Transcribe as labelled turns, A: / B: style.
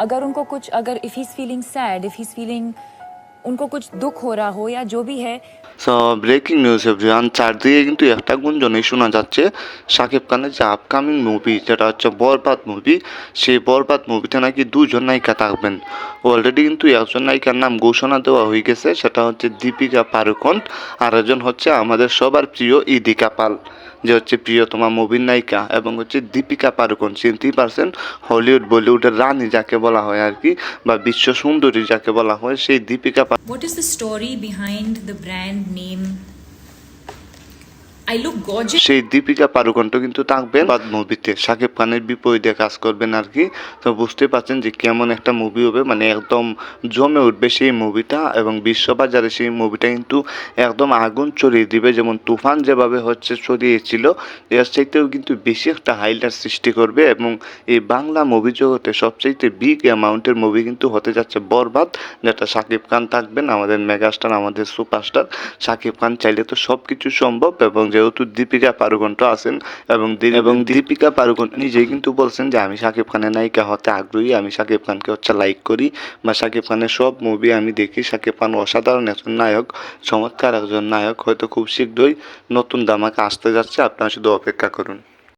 A: अगर if he is feeling sad, if he is feeling, उनको कुछ दुख हो रहा हो या जो भी है।
B: সো ব্রেকিং নিউজ এভরিওয়ান, চারদিকে কিন্তু একটা গুঞ্জনই শোনা যাচ্ছে শাকিব খানের যে আপকামিং মুভি যেটা হচ্ছে বরবাদ মুভি, সেই বরবাদ মুভিতে নাকি দুজন নায়িকা থাকবেন। অলরেডি কিন্তু একজন নায়িকার নাম ঘোষণা দেওয়া হয়ে গেছে, সেটা হচ্ছে দীপিকা পাড়ুকোন, আর একজন হচ্ছে আমাদের সবার প্রিয় ইদিকা পাল, যে হচ্ছে প্রিয়তমা মুভির নায়িকা, এবং হচ্ছে দীপিকা পাড়ুকোন চিনতেই পারছেন, হলিউড বলিউডের রানী যাকে বলা হয় আর কি, বা বিশ্ব সুন্দরী যাকে বলা হয়, সেই Deepika
A: What is the story behind the brand name? I look gorgeous.
B: সেই দীপিকা পাড়ুকোন কিন্তু থাকবেন বাদ মুভিতে, শাকিব খানের বিপরীতে কাজ করবেন আর কি। তো বুঝতে পারছেন যে কেমন একটা মুভি হবে, মানে একদম জমে উঠবে সেই মুভিটা, এবং বিশ্ববাজারে সেই মুভিটা কিন্তু একদম আগুন ছড়িয়ে দিবে, যেমন তুফান যেভাবে হচ্ছে ছড়িয়েছিল, এর চাইতেও কিন্তু বেশি একটা হাইলাইট সৃষ্টি করবে। এবং এই বাংলা মুভি জগতে সবচাইতে বিগ অ্যামাউন্টের মুভি কিন্তু হতে যাচ্ছে বরবাদ, যেটা শাকিব খান থাকবেন, আমাদের মেগাস্টার, আমাদের সুপারস্টার। শাকিব খান চাইলে তো সব কিছু সম্ভব, এবং যেহেতু দীপিকা পাড়ুকোন আছেন, এবং দীপিকা পাড়ুকোন নিজেই কিন্তু বলছেন যে আমি শাকিব খানের নায়িকা হতে আগ্রহী, আমি শাকিব খানকে হচ্ছে লাইক করি, বা শাকিব খানের সব মুভি আমি দেখি। শাকিব খান অসাধারণ একজন নায়ক, চমৎকার একজন নায়ক, হয়তো খুব শীঘ্রই নতুন ধামাকা আসতে যাচ্ছে, আপনারা শুধু অপেক্ষা করুন।